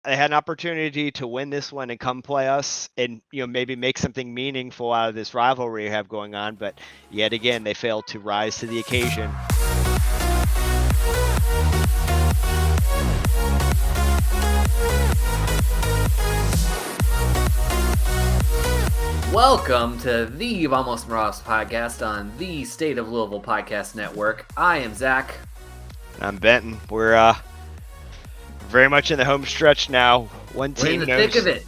they had an opportunity to win this one and come play us and, maybe make something meaningful out of this rivalry we have going on. But yet again, they failed to rise to the occasion. Welcome to the Almost Morados podcast on the State of Louisville Podcast Network. I am Zach. I'm Benton. We're very much in the home stretch now. One team We're in the thick of it.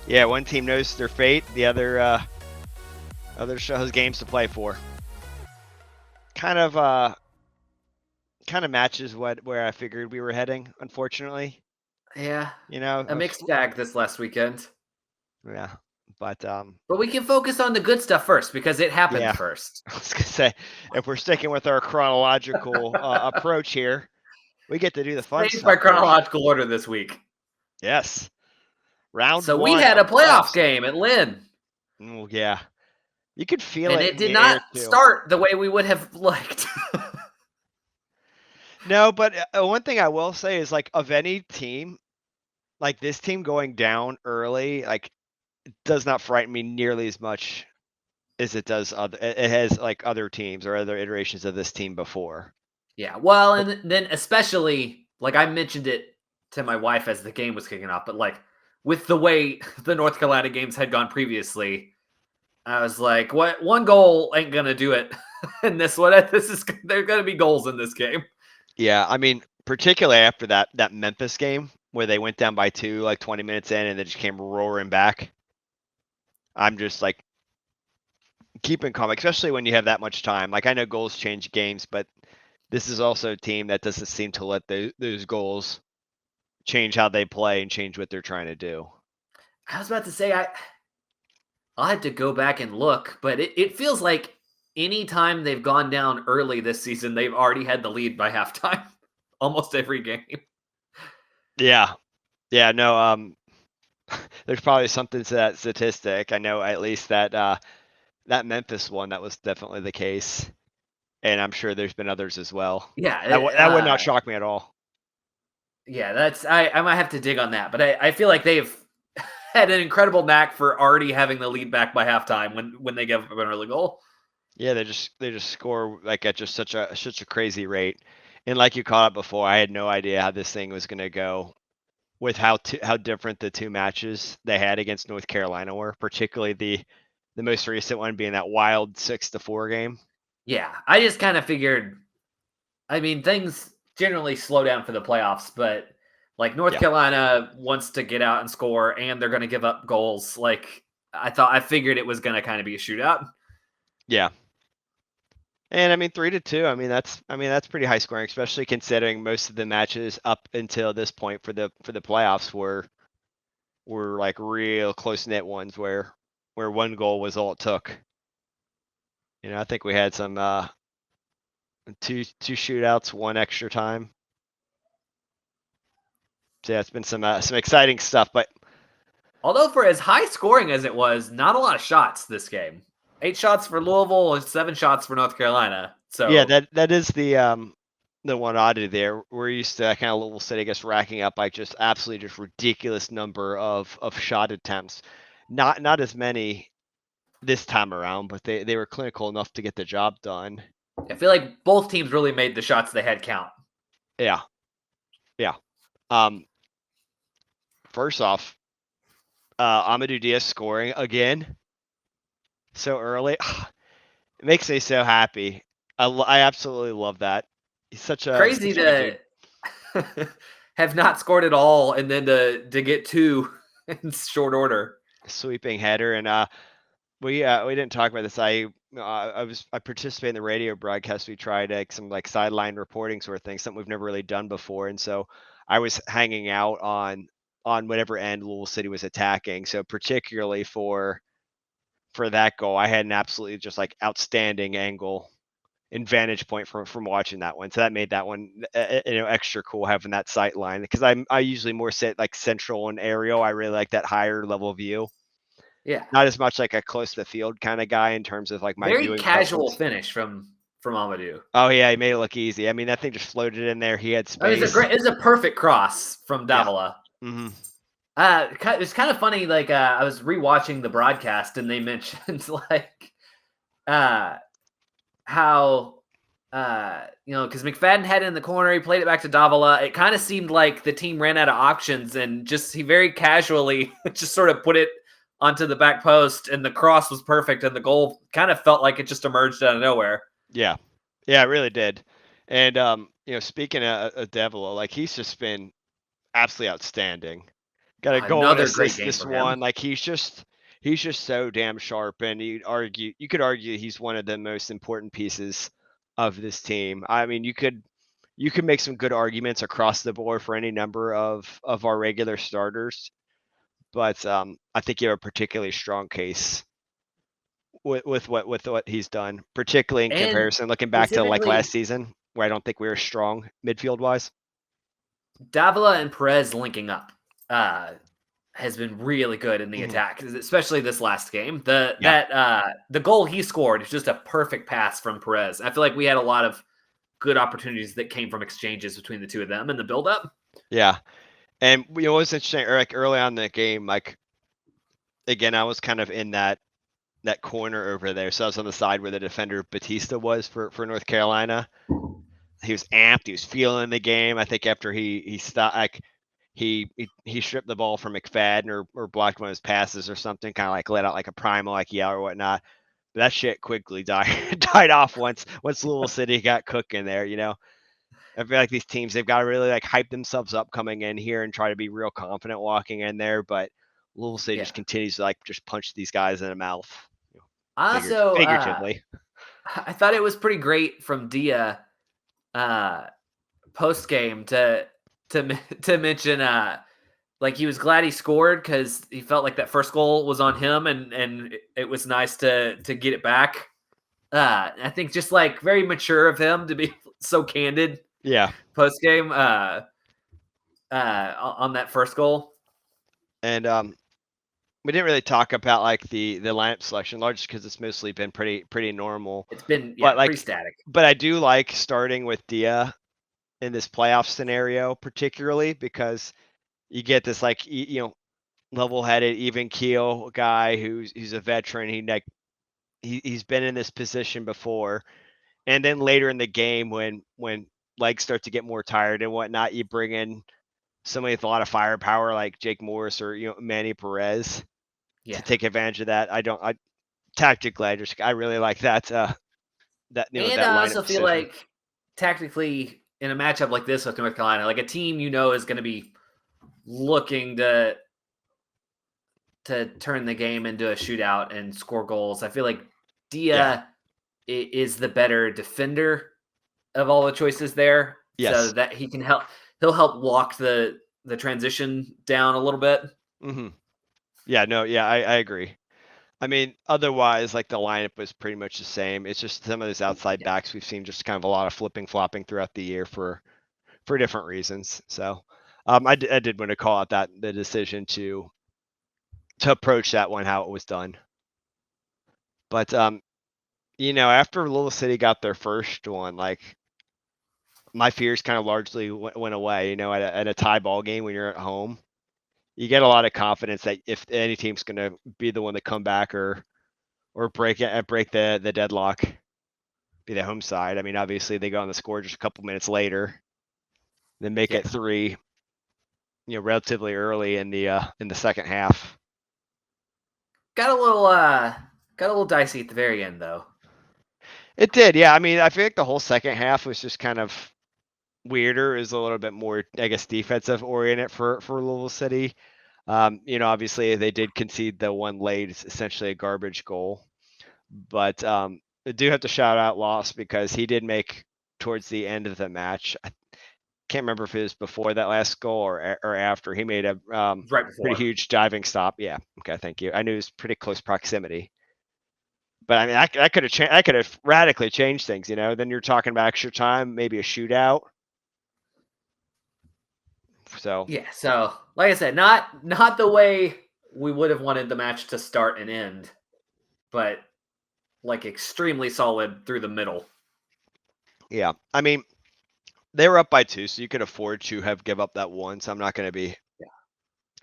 Yeah, one team knows their fate. The other still has games to play for. Kind of matches where I figured we were heading. Unfortunately. Yeah. A mixed bag this last weekend. Yeah. But we can focus on the good stuff first because it happened first. I was gonna say, if we're sticking with our chronological approach here, we get to do the fun stuff. By chronological order this week. Yes. Round so one. So we had a playoff game at Lynn. Oh, yeah. You could feel it. And it did not start the way we would have liked. No, but one thing I will say is, like, of any team, like this team going down early, like, it does not frighten me nearly as much as it does it has like other teams or other iterations of this team before. Yeah, well, and then especially, like, I mentioned it to my wife as the game was kicking off, but like with the way the North Carolina games had gone previously, I was like, what, one goal ain't gonna do it in this one. There are gonna be goals in this game. Yeah, I mean, particularly after that Memphis game where they went down by 2 like 20 minutes in and then just came roaring back. I'm just like keeping calm, especially when you have that much time. Like, I know goals change games, but this is also a team that doesn't seem to let those goals change how they play and change what they're trying to do. I was about to say, I'll have to go back and look, but it feels like any time they've gone down early this season, they've already had the lead by halftime, almost every game. Yeah. Yeah, no, there's probably something to that statistic. I know at least that Memphis one, that was definitely the case. And I'm sure there's been others as well. Yeah. That would not shock me at all. Yeah, I might have to dig on that. But I feel like they've had an incredible knack for already having the lead back by halftime when they give up an early goal. Yeah, they just score like at just such a crazy rate. And like you caught up before, I had no idea how this thing was going to go with how different the two matches they had against North Carolina were, particularly the most recent one being that wild 6-4 game. Yeah, I just kind of figured, I mean, things generally slow down for the playoffs, but like North Carolina wants to get out and score and they're going to give up goals. Like, I figured it was going to kind of be a shootout. Yeah. And I mean, 3-2. I mean, that's pretty high scoring, especially considering most of the matches up until this point for the playoffs were like real close knit ones where one goal was all it took. I think we had some two shootouts, one extra time. So yeah, it's been some exciting stuff. But although for as high scoring as it was, not a lot of shots this game. 8 shots for Louisville and 7 shots for North Carolina. So yeah, that is the one oddity there. We're used to that kind of Louisville City, I guess, racking up like just absolutely just ridiculous number of shot attempts. Not as many this time around, but they were clinical enough to get the job done. I feel like both teams really made the shots they had count. Yeah. First off, Amadou Diaz scoring again so early. It makes me so happy. I absolutely love that. He's such a crazy to have not scored at all and then to get 2 in short order. Sweeping header, and we didn't talk about this. I participated in the radio broadcast. We tried some like sideline reporting sort of thing, something we've never really done before, and so I was hanging out on whatever end Louisville City was attacking. So particularly for that goal, I had an absolutely just like outstanding angle and vantage point from watching that one. So that made that one extra cool having that sight line, because I usually more sit like central and aerial. I really like that higher level view. Yeah, not as much like a close to the field kind of guy in terms of like my very casual finish from Amadou. Oh yeah, he made it look easy. I mean, that thing just floated in there. He had space. It was a perfect cross from Davila. Yeah. Mm-hmm. It was kind of funny. Like I was rewatching the broadcast, and they mentioned like uh how because McFadden had it in the corner, he played it back to Davila. It kind of seemed like the team ran out of options, and just he very casually just sort of put it onto the back post, and the cross was perfect, and the goal kind of felt like it just emerged out of nowhere. Yeah, yeah, it really did. And speaking of Davila, like he's just been absolutely outstanding. Got a goal and Another great assist game this from him. one. Like he's just so damn sharp, and you could argue he's one of the most important pieces of this team. I mean, you could make some good arguments across the board for any number of our regular starters, but I think you have a particularly strong case with what he's done, particularly in And comparison, looking back to like last specifically, season, where I don't think we were strong midfield wise. Davila and Perez linking up has been really good in the Mhm. attack, especially this last game. Yeah, The goal he scored is just a perfect pass from Perez. I feel like we had a lot of good opportunities that came from exchanges between the two of them in the build-up. yeah. And what was interesting, like early on in the game, like again, I was kind of in that corner over there, so I was on the side where the defender Batista was for North Carolina. He was amped. He was feeling the game. I think after he stopped, like he stripped the ball from McFadden or blocked one of his passes or something, kind of like let out like a primal like yell or whatnot. But that shit quickly died died off once Louisville City got cooking there. I feel like these teams they've got to really like hype themselves up coming in here and try to be real confident walking in there, but Louisville City Yeah. just continues to like just punch these guys in the mouth, Also, figuratively. I thought it was pretty great from Dia uh, post game to mention like he was glad he scored because he felt like that first goal was on him, and it was nice to get it back. I think just like very mature of him to be so candid Yeah, post game on that first goal. and we didn't really talk about like the lineup selection, largely because it's mostly been pretty normal. It's been But pretty like, static. but I do like starting with Dia in this playoff scenario, particularly because you get this like level-headed, even keel guy who's a veteran. He's been in this position before, and then later in the game when legs start to get more tired and whatnot, you bring in somebody with a lot of firepower like Jake Morris or Manny Perez to Yeah, take advantage of that. I tactically I really like and that I lineup also feel decision. like tactically in a matchup like this with North Carolina, like a team is going to be looking to turn the game into a shootout and score goals. I feel like Yeah. Dia is the better defender of all the choices there, so Yes. that he can help. He'll help lock the transition down a little bit. Hmm. Yeah. No. Yeah. I agree. I mean, otherwise, like the lineup was pretty much the same. It's just some of those outside Yeah. backs we've seen just kind of a lot of flipping flopping throughout the year for different reasons. So, I did want to call out that the decision to approach that one how it was done. But after Louisville City got their first one, like my fears kind of largely went away. At a tie ball game when you're at home, you get a lot of confidence that if any team's going to be the one to come back or break the deadlock, be the home side. I mean, obviously they go on the score just a couple minutes later, then make Yeah. it three, relatively early in the second half. Got a little dicey at the very end though. It did, yeah. I mean, I feel like the whole second half was just kind of weirder. Is a little bit more, I guess, defensive oriented for Louisville City. Obviously they did concede the one late, it's essentially a garbage goal. But I do have to shout out Loss because he did make towards the end of the match. I can't remember if it was before that last goal or after. He made a Right pretty before. huge diving stop. Yeah. Okay. Thank you. I knew it was pretty close proximity. But I mean, I could have radically changed things. Then you're talking about extra time, maybe a shootout. So Yeah. So, like I said, not the way we would have wanted the match to start and end, but like extremely solid through the middle. yeah, I mean, they were up by two, so you could afford to have give up that one. So I'm not going to be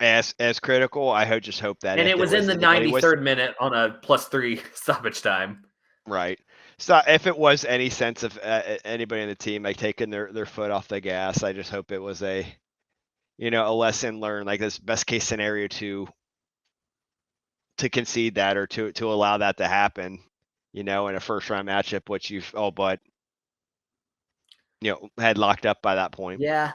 as critical. I just hope that And if it there was in was the anybody was 93rd minute on a +3 stoppage time. right. So if it was any sense of anybody in the team like taking their foot off the gas, I just hope it was a lesson learned, like this best case scenario to concede that or to allow that to happen, in a first round matchup, which you've all but had locked up by that point. Yeah.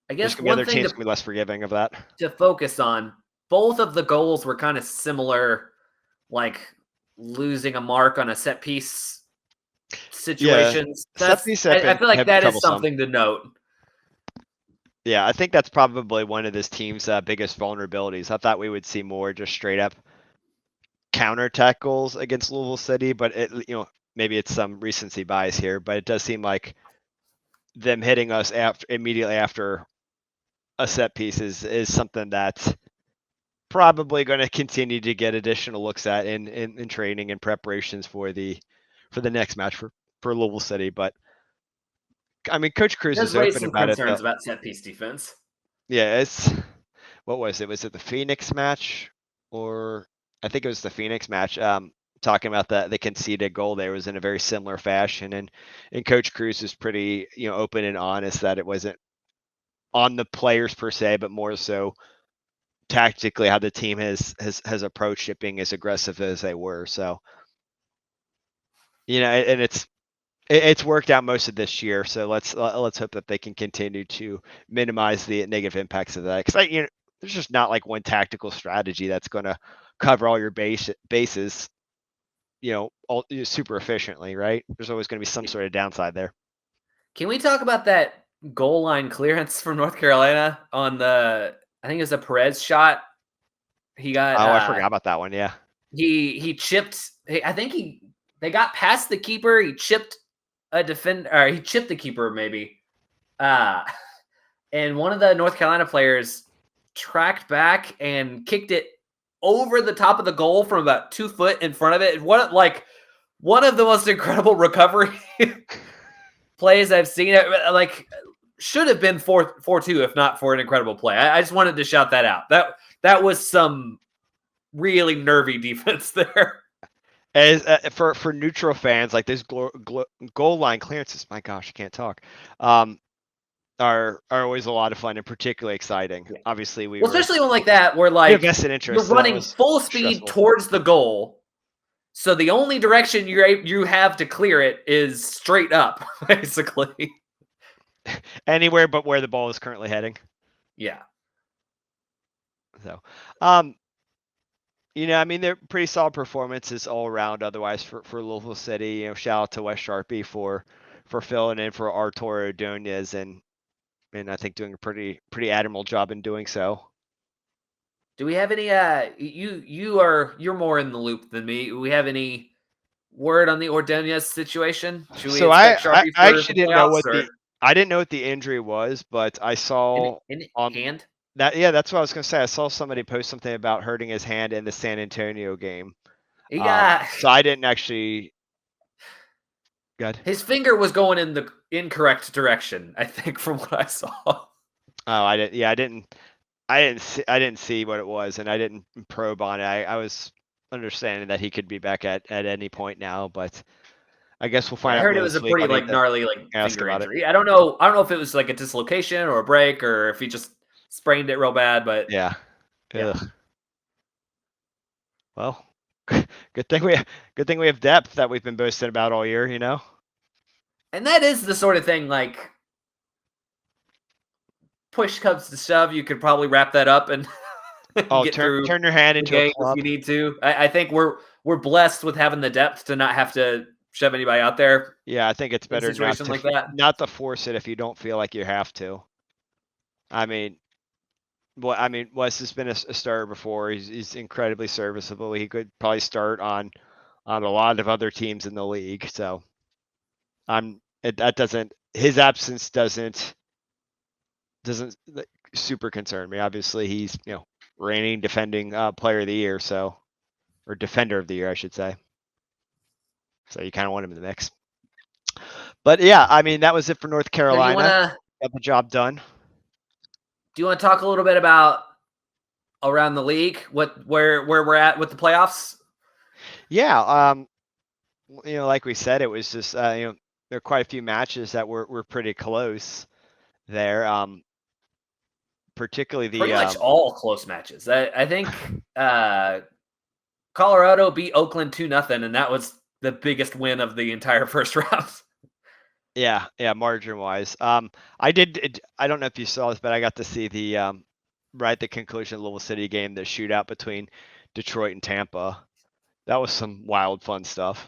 I There's guess gonna be one other thing teams gonna be less forgiving of that. to focus on, both of the goals were kind of similar, like losing a mark on a set piece Yeah, situations. set piece have I been feel like that is troublesome. something to note. Yeah, I think that's probably one of this team's biggest vulnerabilities. I thought we would see more just straight up counterattack goals against Louisville City, but maybe it's some recency bias here, but it does seem like them hitting us immediately after a set piece is something that's probably going to continue to get additional looks at in training and preparations for the next match for Louisville City. But I mean, Coach It Cruz does is raise open some about it. concerns about set piece defense. Yeah, what was it? Was it the Phoenix match, or I think it was the Phoenix match? Talking about the conceded goal there was in a very similar fashion, and Coach Cruz is pretty open and honest that it wasn't on the players per se, but more so tactically how the team has approached it, being as aggressive as they were. So and it's worked out most of this year. So let's hope that they can continue to minimize the negative impacts of that. Because there's just not like one tactical strategy that's going to cover all your bases, super efficiently, right? There's always going to be some sort of downside there. Can we talk about that goal line clearance from North Carolina on I think it was a Perez shot. He got Oh, I forgot about that one. Yeah. he chipped. I think they got past the keeper. He chipped a defender, or he chipped the keeper maybe. Uh, and one of the North Carolina players tracked back and kicked it over the top of the goal from about 2 foot in front of it. One of the most incredible recovery plays I've seen. Like should have been 4-2 if not for an incredible play. I just wanted to shout that out. That was some really nervy defense there. As for neutral fans, like this goal line clearances, my gosh, I can't talk. Are always a lot of fun and particularly exciting. Yeah. Obviously, we Well, were especially one like that where we have like vested you're interest, so that running was full speed stressful. towards the goal. So the only direction you have to clear it is straight up, basically. Anywhere but where the ball is currently heading. Yeah. So, I mean, they're pretty solid performances all around. Otherwise, for Louisville City, shout out to Wes Sharpie for filling in for Arturo Ordonez and I think doing a pretty admirable job in doing so. Do we have any you're more in the loop than me. Do we have any word on the Ordonez situation? Should we So I, expect I Sharpie I for actually the didn't know playoffs what or I didn't know what the injury was, but I saw in on hand? that, yeah, that's what I was gonna say. I saw somebody post something about hurting his hand in the San Antonio game. He got So I didn't actually. Good. his finger was going in the incorrect direction, I think, from what I saw. Oh, I didn't. Yeah, I didn't see what it was, and I didn't probe on it. I was understanding that he could be back at any point now, but I guess we'll Yeah, I find out heard it later was a this week. pretty I'll need like to gnarly like ask finger about it. injury. I don't know. I don't know if it was like a dislocation or a break or if he just sprained it real bad. But Yeah. yeah, Ugh. Well, good thing we have depth that we've been boasting about all year. and that is the sort of thing like push comes to shove, you could probably wrap that up and Oh, get turn through turn your hand the into a game if you club. need to. I think we're blessed with having the depth to not have to shove anybody out there Yeah, I think it's in a better not situation to like that. not to force it if you don't feel like you have to. I mean, Wes has been a starter before. He's incredibly serviceable. He could probably start on a lot of other teams in the league. So that doesn't his absence doesn't like, super concern me. Obviously, he's reigning defending player of the year, or defender of the year, I should say. So you kind of want him in the mix. But yeah, I mean that was it for North So Carolina. Got the job done. do you want to talk a little bit about around the league? Where we're at with the playoffs? Yeah, like we said, it was just there are quite a few matches that were pretty close there. Particularly Pretty the much all close matches. I think Colorado beat Oakland 2-0, and that was the biggest win of the entire first round. yeah, margin wise. I don't know if you saw this, but I got to see the right at the conclusion of the Louisville City game, the shootout between Detroit and Tampa. That was some wild fun stuff.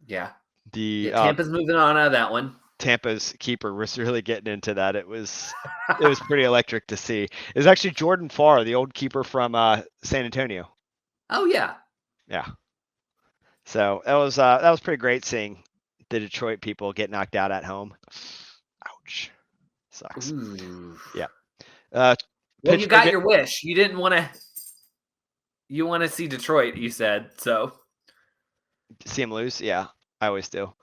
Yeah. The Tampa's moving on out of that one. Tampa's keeper was really getting into that. It was pretty electric to see. It was actually Jordan Farr, the old keeper from San Antonio. Oh yeah. Yeah. So that was pretty great seeing the Detroit people get knocked out at home. Ouch. Sucks. Ooh. Yeah. Well, you Pittsburgh got your wish. You didn't want to. You want to see Detroit, you said. So. see him lose. Yeah, I always do.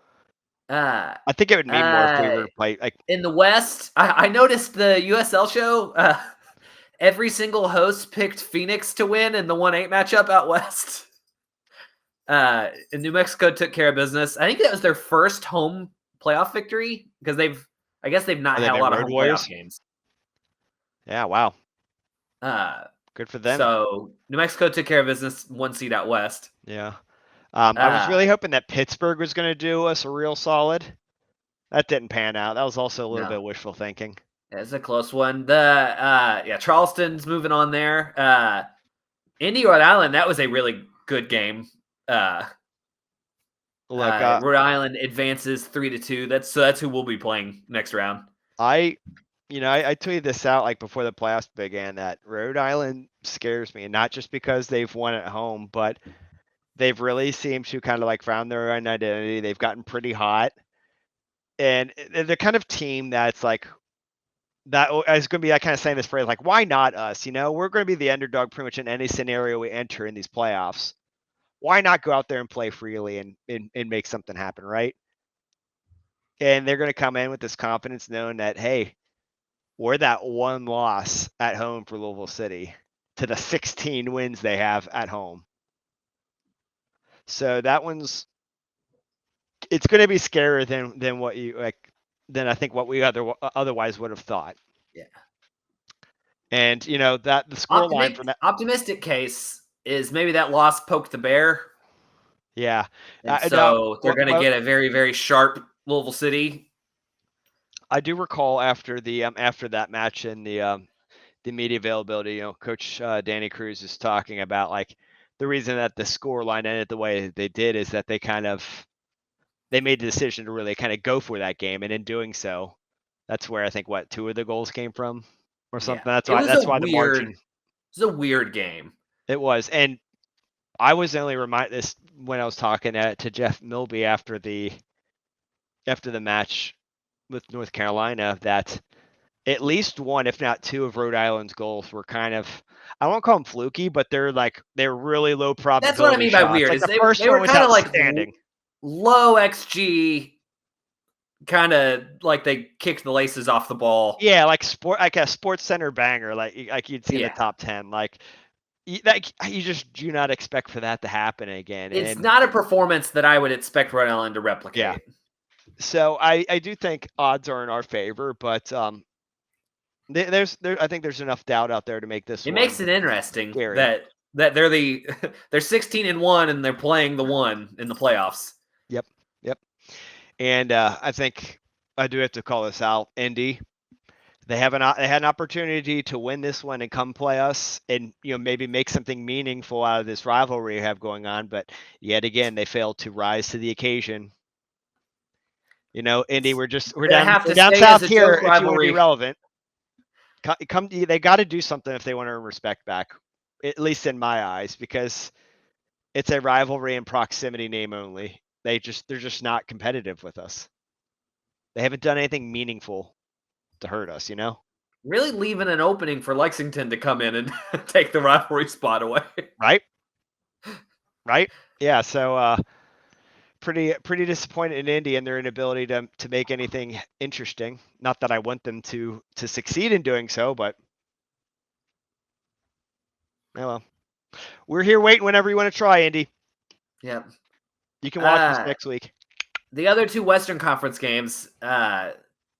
Uh, I think it would mean more if we were to play like in the West, I noticed the USL show. Every single host picked Phoenix to win in the 1-8 matchup out west. And New Mexico took care of business. I think that was their first home playoff victory because I guess they've not are they had a the lot of Road home Warriors? playoff games. Yeah. Wow. Uh, Good for them. so New Mexico took care of business, 1 seed out west. Yeah. I was really hoping that Pittsburgh was going to do us a real solid. That didn't pan out. That was also a little bit wishful thinking. It's a close one. Charleston's moving on there. Indy, Rhode Island, that was a really good game. Look, Rhode Island advances 3-2. That's who we'll be playing next round. I tweeted this out like before the playoffs began that Rhode Island scares me, and not just because they've won at home, but they've really seemed to kind of like found their own identity. They've gotten pretty hot, and they're the kind of team that's like that is going to be that kind of saying this phrase like, why not us? We're going to be the underdog pretty much in any scenario we enter in these playoffs. Why not go out there and play freely and make something happen, right? And they're going to come in with this confidence, knowing that, hey, we're that one loss at home for Louisville City to the 16 wins they have at home. So it's going to be scarier than what you like, than I think what we otherwise would have thought. Yeah. And that the score line from that optimistic case is maybe that loss poked the bear. Yeah. So they're going to get a very, very sharp Louisville City. I do recall after that match and the media availability, Coach Danny Cruz is talking about like the reason that the score line ended the way they did is that they made the decision to really kind of go for that game, and in doing so, that's where I think two of the goals came from or something. Yeah. That's why the margin. It was a weird game. It was, and I was only reminded this when I was talking to Jeff Milby after the match with North Carolina that at least one, if not two, of Rhode Island's goals were kind of, I won't call them fluky, but they're really low probability. That's what I mean by weird. Like the first one was kind of outstanding. Low XG, kind of like they kicked the laces off the ball. Yeah, like a Sports Center banger, like you'd see in the top 10. Like you just do not expect for that to happen again. It's not a performance that I would expect Rhode Island to replicate. Yeah. So I do think odds are in our favor, but I think there's enough doubt out there to make this. It makes it interesting scary. that they're they're 16-1 and they're playing the one in the playoffs. Yep. And I think I do have to call this out. Indy, they had an opportunity to win this one and come play us, and maybe make something meaningful out of this rivalry we have going on. But yet again, they failed to rise to the occasion. Indy, we're down south here. If you want to be relevant, they got to do something if they want to earn respect back, at least in my eyes, because it's a rivalry and proximity name only. They're just not competitive with us. They haven't done anything meaningful to hurt us, Really leaving an opening for Lexington to come in and take the rivalry spot away. Right. Yeah. So pretty disappointed in Indy and their inability to make anything interesting. Not that I want them to succeed in doing so, but Oh well. We're here waiting whenever you want to try, Andy. Yep. You can watch us next week. The other two Western Conference games.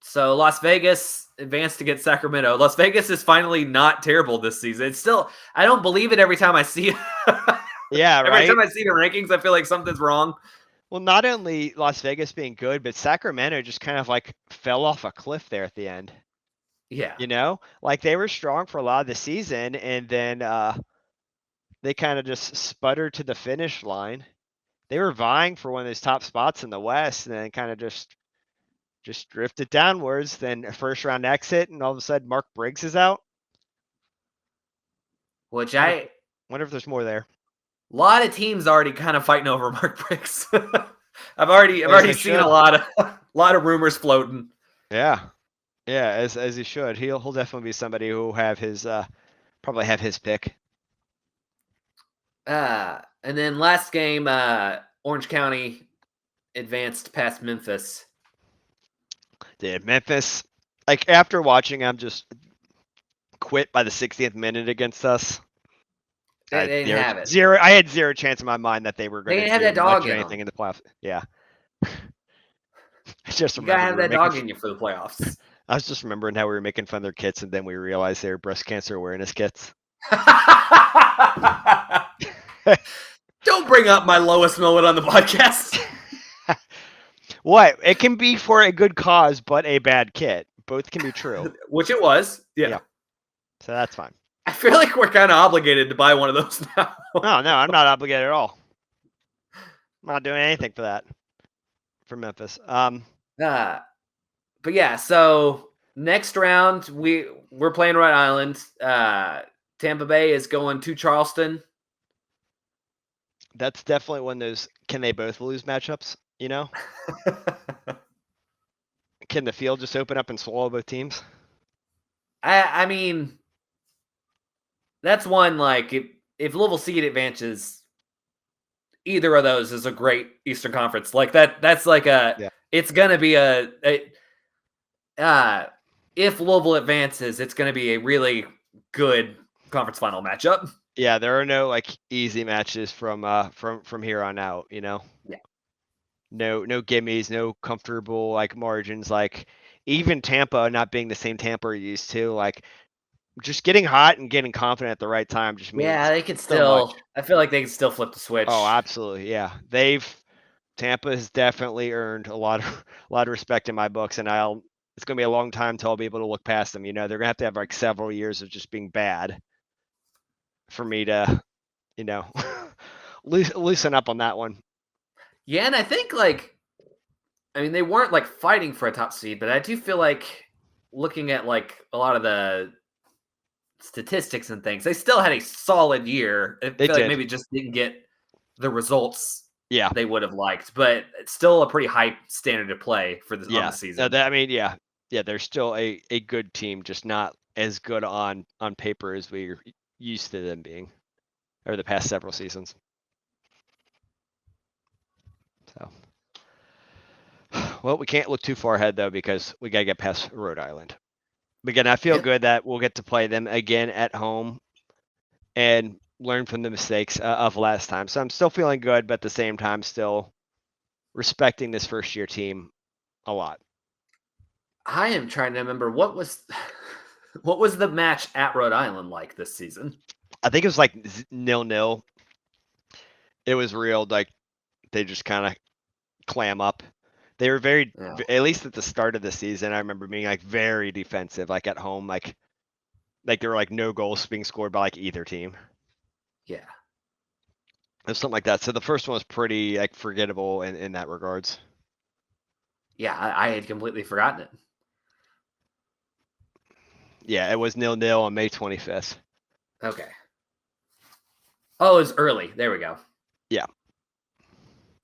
So Las Vegas advanced to get Sacramento. Las Vegas is finally not terrible this season. It's still, I don't believe it every time I see it. Yeah, right. Every time I see the rankings, I feel like something's wrong. Well, not only Las Vegas being good, but Sacramento just kind of like fell off a cliff there at the end. Yeah. You know, like they were strong for a lot of the season, and then they kind of just sputtered to the finish line. They were vying for one of those top spots in the West, and then kind of just drifted downwards. Then a first round exit, and all of a sudden Mark Briggs is out. Which wonder if there's more there. A lot of teams already kind of fighting over Mark Briggs. I've already seen a lot of rumors floating. Yeah, as he should. He'll definitely be somebody who will have his probably have his pick. And then last game, Orange County advanced past Memphis. Dude, Memphis, like after watching them just quit by the 60th minute against us. They didn't have it. I had zero chance in my mind that they were going to do much of anything in the playoffs. Yeah. I just you gotta have that dog in you for the playoffs. I was just remembering how we were making fun of their kits, and then we realized they were breast cancer awareness kits. Don't bring up my lowest moment on the podcast. What? It can be for a good cause, but a bad kit. Both can be true. Which it was. Yeah. So that's fine. I feel like we're kind of obligated to buy one of those now. No, I'm not obligated at all. I'm not doing anything for that. For Memphis. But yeah, so next round we're playing Rhode Island. Tampa Bay is going to Charleston. That's definitely one of those can they both lose matchups, you know? Can the field just open up and swallow both teams? I mean, that's one, like, if Louisville City advances, either of those is a great Eastern Conference. Like, that's like it's going to be if Louisville advances, it's going to be a really good conference final matchup. Yeah, there are no like easy matches from here on out, you know. Yeah. No gimmies, no comfortable like margins. Like even Tampa not being the same Tampa we're used to, like just getting hot and getting confident at the right time just means they could still. Much. I feel like they can still flip the switch. Oh, absolutely, yeah. Tampa has definitely earned a lot of respect in my books, and it's gonna be a long time till I'll be able to look past them. You know, they're gonna have to have like several years of just being bad for me to, you know, loosen up on that one. Yeah, and I think they weren't like fighting for a top seed, but I do feel like looking at like a lot of the statistics and things, they still had a solid year. I feel like maybe just didn't get the results they would have liked, but it's still a pretty high standard to play for on the season. No, they're still a good team, just not as good on paper as we're used to them being over the past several seasons. So, well, we can't look too far ahead though because we gotta get past Rhode Island. But again, I feel good that we'll get to play them again at home and learn from the mistakes of last time. So I'm still feeling good, but at the same time, still respecting this first year team a lot. I am trying to remember what was the match at Rhode Island like this season. I think it was like 0-0. It was real, like they just kind of clam up. They were at least at the start of the season, I remember being like very defensive, like at home, like there were like no goals being scored by like either team. Yeah. It was something like that. So the first one was pretty like forgettable in that regards. Yeah, I had completely forgotten it. Yeah, it was 0-0 on May 25th. Okay. Oh, it was early. There we go. Yeah.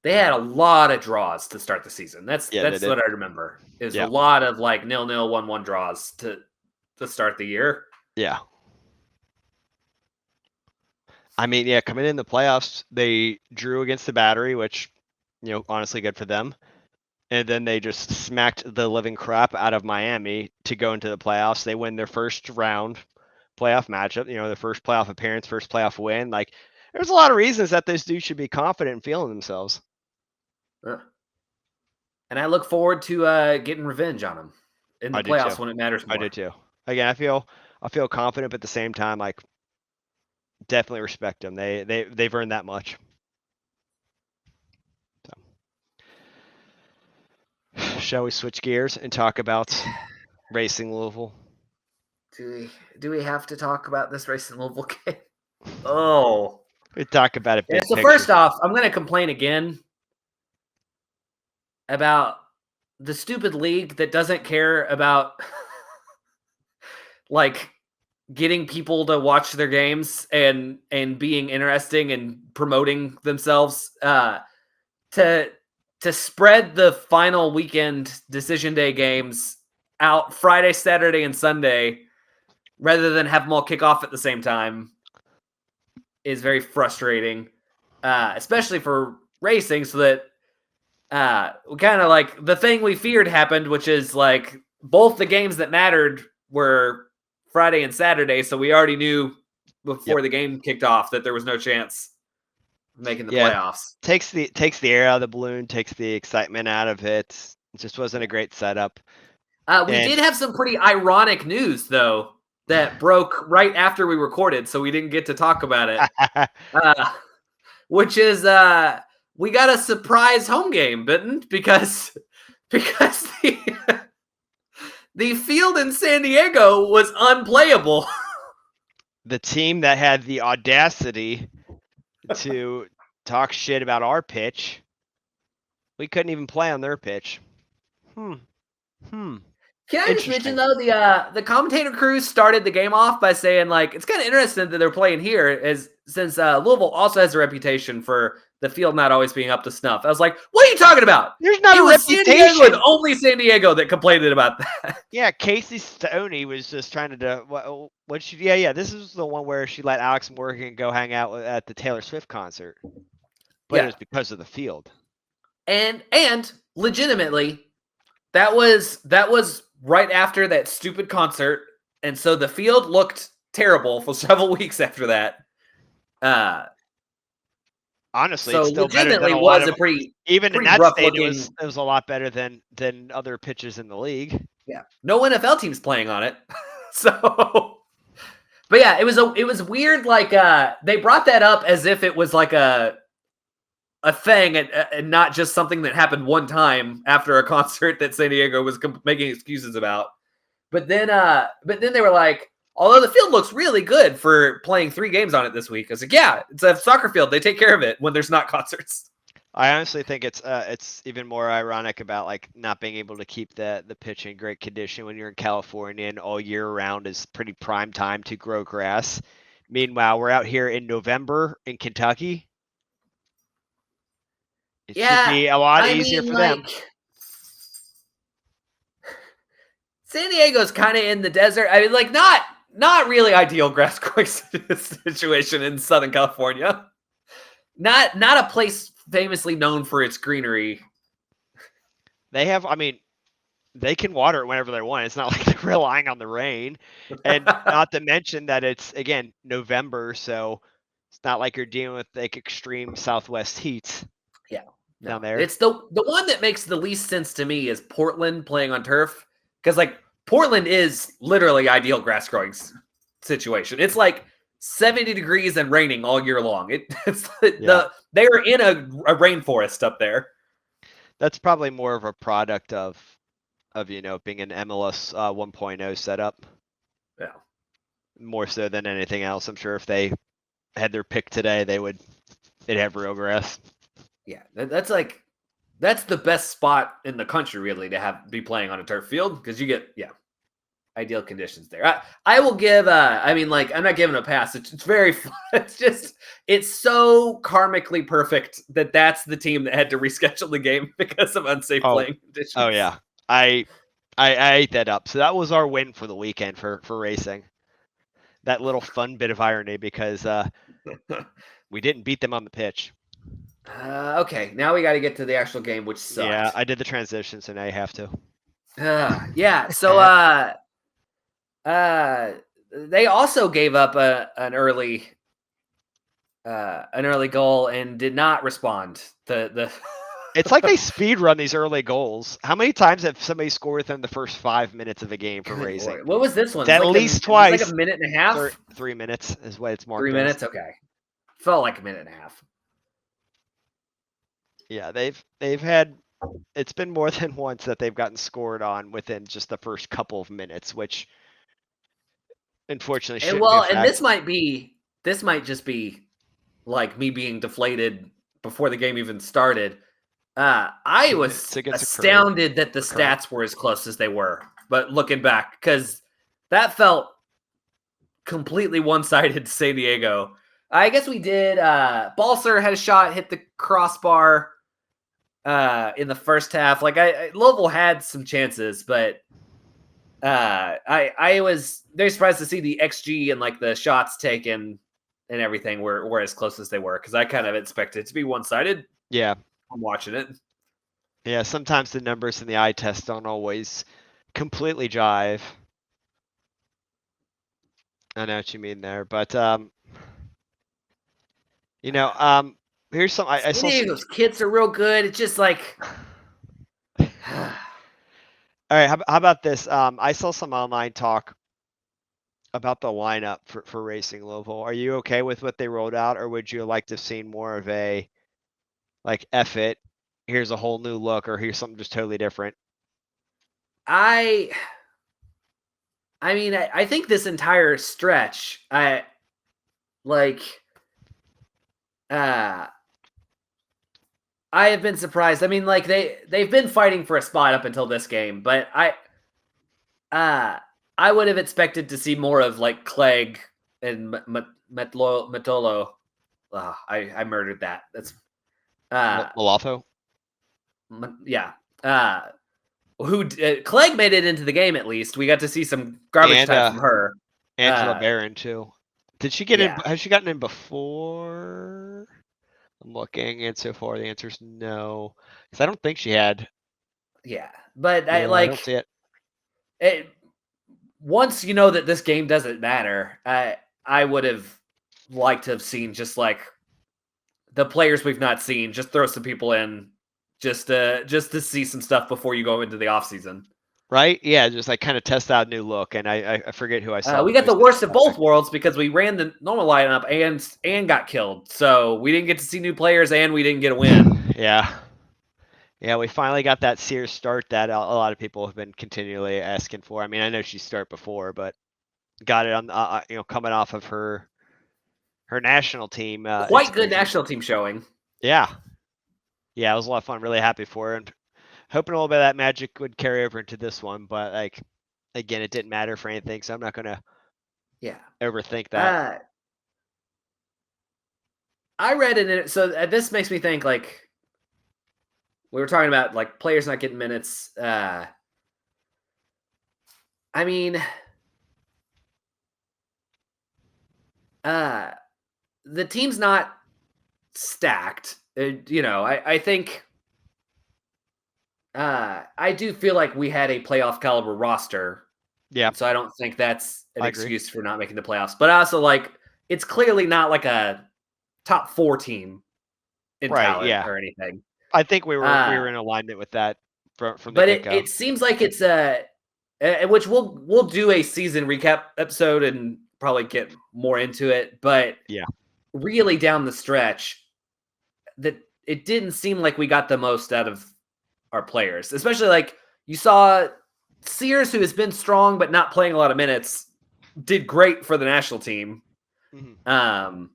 They had a lot of draws to start the season. That's what I remember. It was a lot of like 0-0, 1-1 draws to start the year. Yeah. I mean, yeah, coming in the playoffs, they drew against the Battery, which, you know, honestly good for them. And then they just smacked the living crap out of Miami to go into the playoffs. They win their first round, playoff matchup, the first playoff appearance, first playoff win. Like, there's a lot of reasons that those dudes should be confident and feeling themselves. And I look forward to getting revenge on them in the playoffs when it matters more. I do too. Again, I feel confident, but at the same time, like, definitely respect them. They've earned that much. So. Shall we switch gears and talk about Racing Louisville? Do we have to talk about this Racing Louisville game? Oh, we talk about it. Yeah, so first off, I'm going to complain again about the stupid league that doesn't care about like getting people to watch their games and being interesting and promoting themselves. To spread the final weekend decision day games out Friday, Saturday, and Sunday, rather than have them all kick off at the same time, is very frustrating, especially for racing, so that kind of like the thing we feared happened, which is like both the games that mattered were Friday and Saturday, so we already knew before the game kicked off that there was no chance of making the playoffs. Takes the air out of the balloon, takes the excitement out of it. It just wasn't a great setup. We did have some pretty ironic news, though, that broke right after we recorded, so we didn't get to talk about it. Which is we got a surprise home game, Benton, because the field in San Diego was unplayable. The team that had the audacity to talk shit about our pitch, we couldn't even play on their pitch. Can I just mention, though, the commentator crew started the game off by saying, like, it's kind of interesting that they're playing here, since Louisville also has a reputation for the field not always being up to snuff. I was like, what are you talking about? There's not a reputation. San Diego, and only San Diego that complained about that. Yeah, Casey Stoney was just trying to do what she. Yeah. This is the one where she let Alex Morgan go hang out at the Taylor Swift concert, but it was because of the field. And legitimately, that was right after that stupid concert, and so the field looked terrible for several weeks after that. Honestly, so it's still better than even in that state. It was a lot better than other pitches in the league. Yeah, no NFL teams playing on it. So, but yeah, it was weird. Like they brought that up as if it was like a thing and not just something that happened one time after a concert that San Diego was making excuses about. But then they were like, although the field looks really good for playing 3 games on it this week. I was like, yeah, it's a soccer field. They take care of it when there's not concerts. I honestly think it's even more ironic about like not being able to keep the pitch in great condition when you're in California and all year round is pretty prime time to grow grass. Meanwhile, we're out here in November in Kentucky. It should be a lot easier for them. San Diego's kind of in the desert. I mean, like not really ideal grass growing situation in Southern California. Not a place famously known for its greenery. They can water it whenever they want. It's not like they're relying on the rain. And not to mention that it's, again, November, so it's not like you're dealing with like extreme Southwest heat. Yeah. Down there. It's the one that makes the least sense to me is Portland playing on turf. Because like Portland is literally ideal grass growing situation. It's like 70 degrees and raining all year long. They're in a rainforest up there. That's probably more of a product of being an MLS 1.0 setup. Yeah. More so than anything else. I'm sure if they had their pick today, they'd have real grass. Yeah, that's the best spot in the country really to be playing on a turf field because you get ideal conditions there. I will give I'm not giving a pass. It's very fun. It's so karmically perfect that that's the team that had to reschedule the game because of unsafe playing conditions. Oh yeah, I ate that up. So that was our win for the weekend for racing. That little fun bit of irony because we didn't beat them on the pitch. Okay, now we got to get to the actual game, which sucked. Yeah, I did the transition, so now you have to. Yeah, so They also gave up an early goal and did not respond. It's like they speed run these early goals. How many times have somebody scored within the first 5 minutes of a game from Good Racing? Lord. What was this one? It's at least twice. It was like a minute and a half. 3 minutes is what it's marked. 3 minutes. Okay, felt like a minute and a half. Yeah, they've had. It's been more than once that they've gotten scored on within just the first couple of minutes, which unfortunately shouldn't be a fact. And this might just be like me being deflated before the game even started. I was astounded that the stats were as close as they were. But looking back, because that felt completely one-sided to San Diego. I guess we did. Balser had a shot, hit the crossbar in the first half. Like Louisville had some chances, but I was very surprised to see the XG and like the shots taken and everything were as close as they were, because I kind of expected it to be one-sided. Yeah. I'm watching it. Yeah, sometimes the numbers in the eye test don't always completely jive. I know what you mean there, but here's some. I saw those kids are real good. It's just like, all right. How about this? I saw some online talk about the lineup for Racing Louisville. Are you okay with what they rolled out, or would you like to see more of a like F it? Here's a whole new look, or here's something just totally different? I mean, I think this entire stretch, I have been surprised. I mean, like they've been fighting for a spot up until this game, but I would have expected to see more of like Clegg and Metolo. I murdered that. That's Malafo. Yeah. Clegg made it into the game at least. We got to see some garbage time from her. Angela Barron too. Did she get in? Has she gotten in before? I'm looking, and so far the answer is no, because I don't think she had. Yeah, but I don't see it. Once you know that this game doesn't matter, I would have liked to have seen just like the players we've not seen. Just throw some people in, just to see some stuff before you go into the off season. Right? Yeah, just like kind of test out a new look. And I forget who I saw. We got the worst of both worlds because we ran the normal lineup and got killed. So we didn't get to see new players and we didn't get a win. Yeah. Yeah, we finally got that Sears start that a lot of people have been continually asking for. I mean, I know she started before, but got it on coming off of her national team. Quite good national team showing. Yeah. Yeah, it was a lot of fun. Really happy for her, and hoping a little bit of that magic would carry over into this one. But like, again, it didn't matter for anything, so I'm not gonna overthink that. I read it, so this makes me think like we were talking about like players not getting minutes. I mean, the team's not stacked. I think I do feel like we had a playoff caliber roster. Yeah. So I don't think that's an excuse for not making the playoffs. But also, like, it's clearly not like a top 4 team in talent or anything. I think we were in alignment with that from the but get-go. It seems like it's which we'll do a season recap episode and probably get more into it. But really down the stretch, that it didn't seem like we got the most out of our players, especially like you saw Sears, who has been strong but not playing a lot of minutes, did great for the national team. Mm-hmm.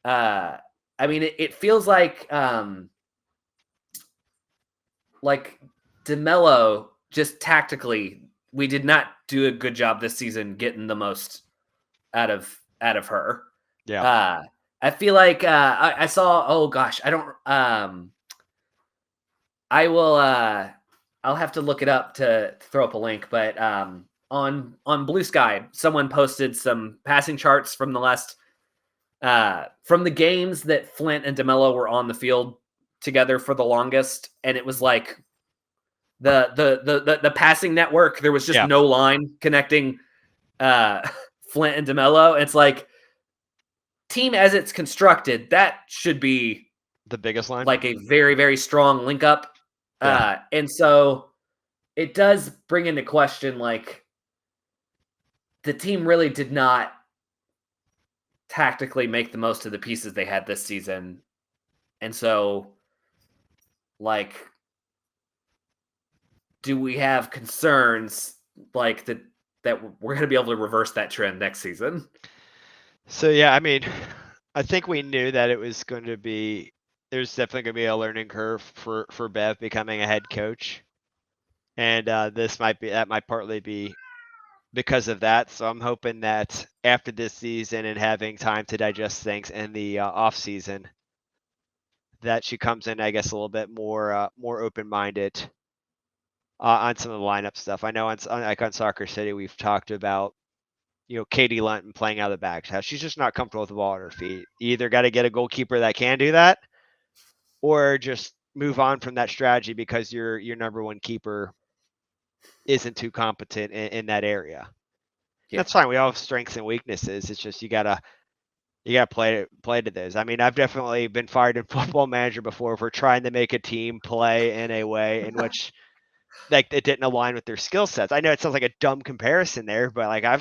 I mean, it feels like DeMello, just tactically, we did not do a good job this season getting the most out of her. Yeah. I feel like I saw. Oh gosh, I don't. I will. I'll have to look it up to throw up a link. But on Blue Sky, someone posted some passing charts from the last from the games that Flint and DeMello were on the field together for the longest, and it was like the passing network. There was just no line connecting Flint and DeMello. It's like team as it's constructed, that should be The biggest line. like a very, very strong link up. Yeah. And so it does bring into question, like, the team really did not tactically make the most of the pieces they had this season. And so, like, do we have concerns like that we're going to be able to reverse that trend next season? So yeah, I mean, I think we knew that it was going to be. There's definitely going to be a learning curve for Bev becoming a head coach, and that might partly be because of that. So I'm hoping that after this season and having time to digest things in the off season, that she comes in, I guess, a little bit more open minded on some of the lineup stuff. I know on Soccer City we've talked about Katie Lunton playing out of the back. How she's just not comfortable with the ball at her feet. You either got to get a goalkeeper that can do that, or just move on from that strategy because your number one keeper isn't too competent in that area. Yeah. That's fine. We all have strengths and weaknesses. It's just you gotta play to those. I mean, I've definitely been fired in Football Manager before for trying to make a team play in a way in which like it didn't align with their skill sets. I know it sounds like a dumb comparison there, but like I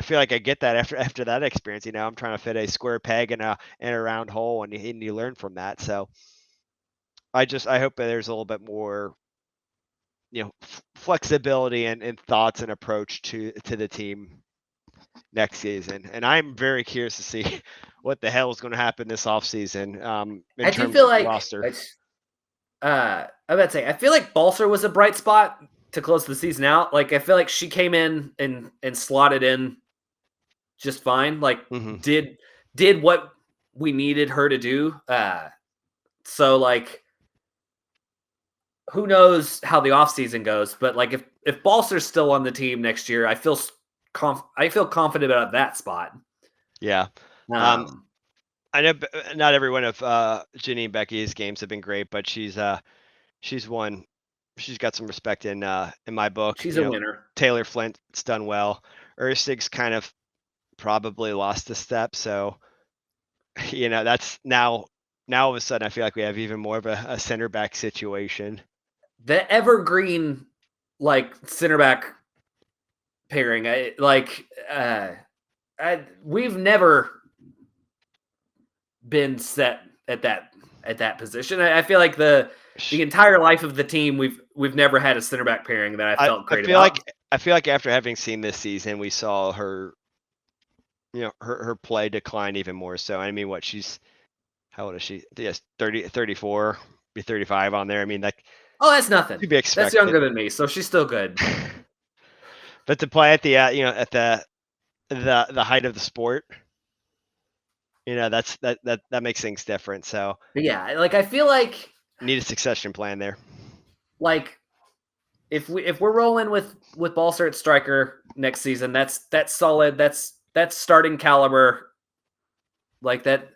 feel like I get that after that experience. I'm trying to fit a square peg in a round hole, and you learn from that. So I hope that there's a little bit more flexibility and thoughts and approach to the team next season. And I'm very curious to see what the hell is going to happen this offseason in I do terms feel of the like roster. I'm about to say, I feel like Balser was a bright spot to close the season out. Like, I feel like she came in and slotted in just fine. Like, Mm-hmm. did what we needed her to do. So like, who knows how the offseason goes, but like if Balser's still on the team next year, I feel confident about that spot. Yeah. I know not every one of Ginny and Becky's games have been great, but she's won. She's got some respect in my book. She's a winner. Taylor Flint's done well. Erstig's kind of probably lost a step, so that's now all of a sudden I feel like we have even more of a center back situation. The evergreen like center back pairing, we've never been set at that position. I feel like the entire life of the team, we've never had a center back pairing that I felt great about. I feel like after having seen this season, we saw her, her play decline even more. So I mean, how old is she? Yes, 30, 34, be 35 on there. I mean, like, oh, that's nothing. To be expected. That's younger than me, so she's still good. But to play at the at the height of the sport, that makes things different. So yeah, like I feel like need a succession plan there. Like if we're rolling with Balser at striker next season, that's solid. That's starting caliber. Like that.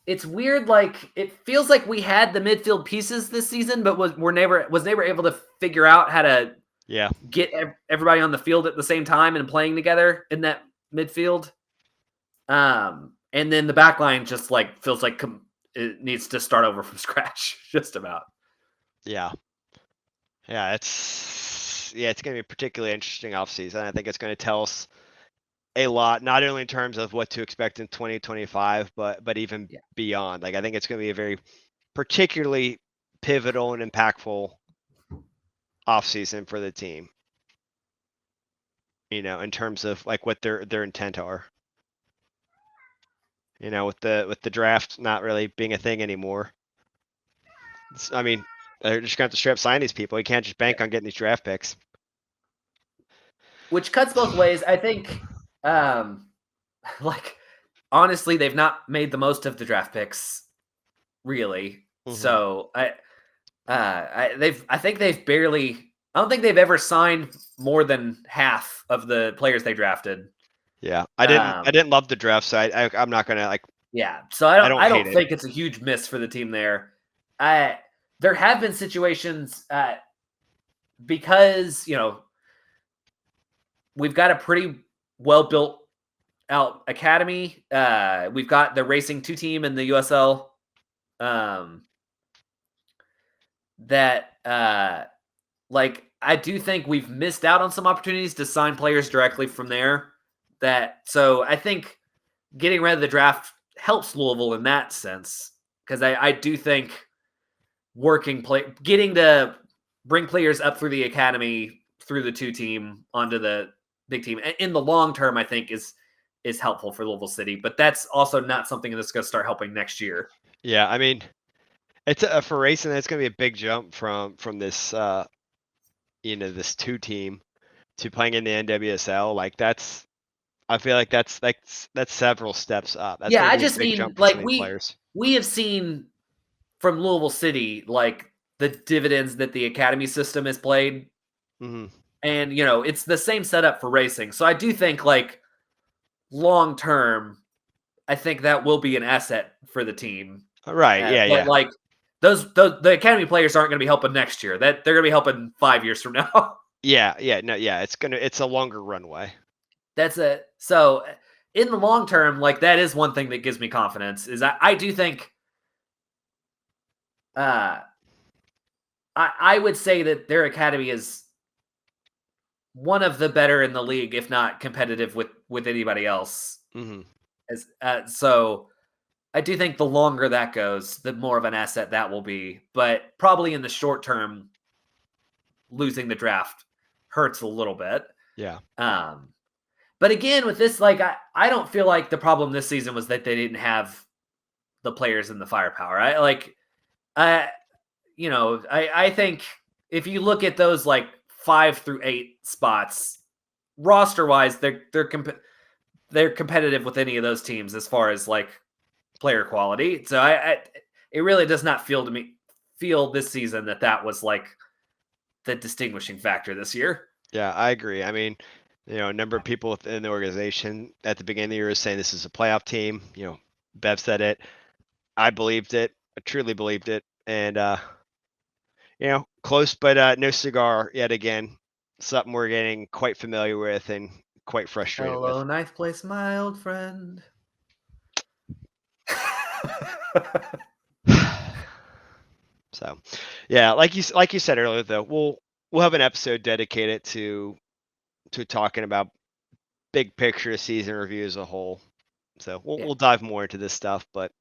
It's weird. Like it feels like we had the midfield pieces this season, but was never able to figure out how to get everybody on the field at the same time and playing together in that midfield. And then the back line just like feels like it needs to start over from scratch, just about. Yeah. It's going to be a particularly interesting offseason. I think it's going to tell us a lot, not only in terms of what to expect in 2025, but even beyond. Like, I think it's going to be a very particularly pivotal and impactful offseason for the team. In terms of like what their intent are. With the draft not really being a thing anymore. I mean, they're just going to have to straight up sign these people. You can't just bank on getting these draft picks. Which cuts both ways. I think, like, honestly, they've not made the most of the draft picks, really. Mm-hmm. So I think they've barely. I don't think they've ever signed more than half of the players they drafted. Yeah, I didn't love the draft, so I'm not gonna like. Yeah, so I don't think it's a huge miss for the team there. There have been situations because we've got a pretty well built out academy. We've got the Racing 2 team in the USL. I do think we've missed out on some opportunities to sign players directly from there. So I think getting rid of the draft helps Louisville in that sense, because I do think getting to bring players up through the academy, through the 2 team onto the big team in the long term, I think is helpful for Louisville City. But that's also not something that's going to start helping next year. Yeah, I mean, it's for Racing. That's going to be a big jump from this this 2 team to playing in the NWSL. Like I feel like that's several steps up. That's Yeah, I be a just big mean jump for like so many players. we have seen from Louisville City like the dividends that the academy system has played, Mm-hmm. and it's the same setup for Racing. So I do think like long term, I think that will be an asset for the team. Right? Yeah, but yeah. like the academy players aren't going to be helping next year. That they're going to be helping 5 years from now. Yeah. No, yeah. It's a longer runway. That's it. So in the long term, like that is one thing that gives me confidence. Is I do think, I would say that their academy is one of the better in the league, if not competitive with anybody else. Mm-hmm. So I do think the longer that goes, the more of an asset that will be. But probably in the short term, losing the draft hurts a little bit. Yeah. But again, with this, like I don't feel like the problem this season was that they didn't have the players and the firepower. I think if you look at those like 5 through 8 spots, roster wise, they're competitive with any of those teams as far as like player quality. So it really does not feel this season that was like the distinguishing factor this year. Yeah, I agree. I mean, a number of people within the organization at the beginning of the year was saying this is a playoff team. Bev said it. I believed it. I truly believed it. And close, but no cigar yet again. Something we're getting quite familiar with and quite frustrated Hello, with. ninth place, my old friend. So, yeah, like you said earlier, though, we'll have an episode dedicated to talking about big picture season review as a whole. So we'll dive more into this stuff, but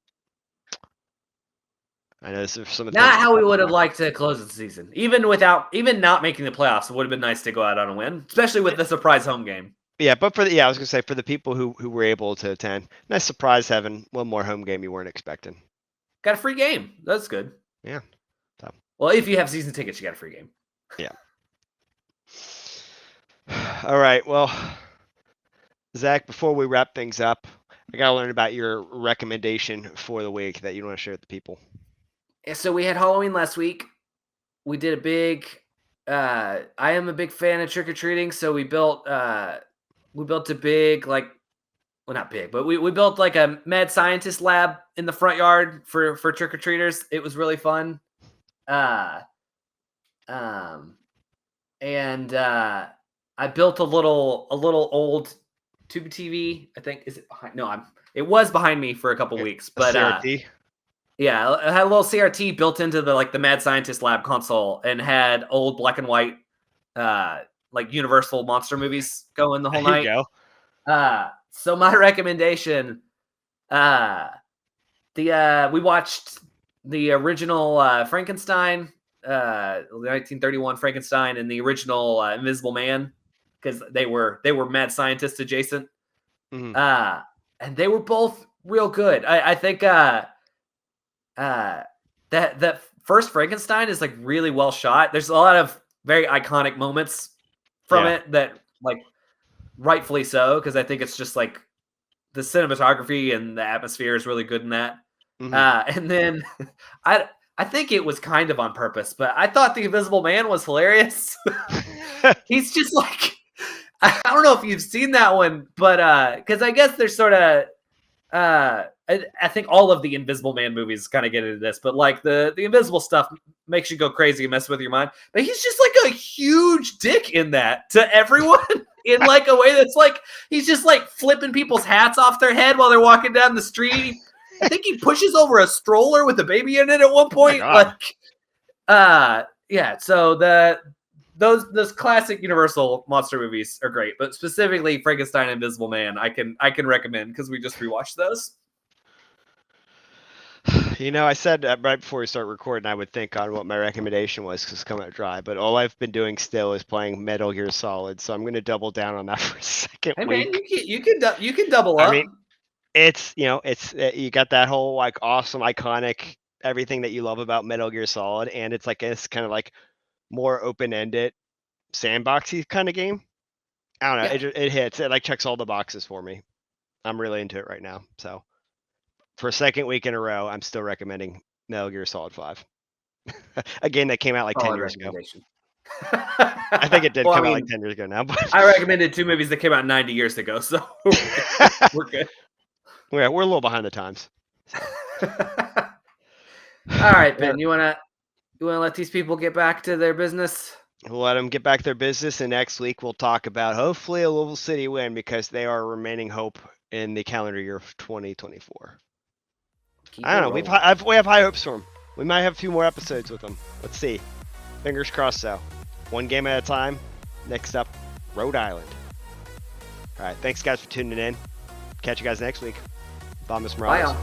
I know this is some of the not how we would have liked to close the season. Even not making the playoffs, it would have been nice to go out on a win, especially with the surprise home game. Yeah, but I was gonna say for the people who were able to attend, nice surprise having one more home game you weren't expecting. Got a free game. That's good. Yeah. So. Well, if you have season tickets, you got a free game. Yeah. All right. Well, Zach, before we wrap things up, I gotta learn about your recommendation for the week that you want to share with the people. So we had Halloween last week. We did a big. I am a big fan of trick or treating, so we built a big not big, but we built like a mad scientist lab in the front yard for trick or treaters. It was really fun. I built a little old tube TV. I think is it behind? No, it was behind me for a couple weeks, but CRT. Yeah, I had a little CRT built into the Mad Scientist Lab console and had old black and white like Universal monster movies going the whole night. There you go. So my recommendation, we watched the original Frankenstein, the 1931 Frankenstein, and the original Invisible Man, because they were mad scientist adjacent. Mm-hmm. And they were both real good. I think that first Frankenstein is like really well shot. There's a lot of very iconic moments from it that like rightfully so, because I think it's just like the cinematography and the atmosphere is really good in that. Mm-hmm. And then I think it was kind of on purpose, but I thought the Invisible Man was hilarious. He's just like, I don't know if you've seen that one, but because I guess there's sort of I think all of the Invisible Man movies kind of get into this, but like the invisible stuff makes you go crazy and mess with your mind. But he's just like a huge dick in that to everyone in like a way that's like he's just like flipping people's hats off their head while they're walking down the street. I think he pushes over a stroller with a baby in it at one point. Yeah. So those classic Universal monster movies are great, but specifically Frankenstein and Invisible Man, I can recommend because we just rewatched those. You know, I said right before we start recording, I would think on what my recommendation was because it's coming out dry. But all I've been doing still is playing Metal Gear Solid, so I'm going to double down on that for a second week. Man, you can double up. I mean, it's you got that whole like awesome, iconic everything that you love about Metal Gear Solid, and it's like it's kind of like more open-ended, sandboxy kind of game. I don't know, it hits. It like checks all the boxes for me. I'm really into it right now, so. For a second week in a row, I'm still recommending Metal Gear Solid 5. A game that came out like 10 years ago. I think it did come out like 10 years ago now. But I recommended 2 movies that came out 90 years ago, so we're good. We're a little behind the times. So. All right, Ben, you wanna let these people get back to their business? We'll let them get back to their business, and next week we'll talk about hopefully a Louisville City win because they are remaining hope in the calendar year of 2024. I don't know. We have high hopes for them. We might have a few more episodes with them. Let's see. Fingers crossed, though. One game at a time. Next up, Rhode Island. All right. Thanks, guys, for tuning in. Catch you guys next week. Bye, Miss Morados. Bye, y'all.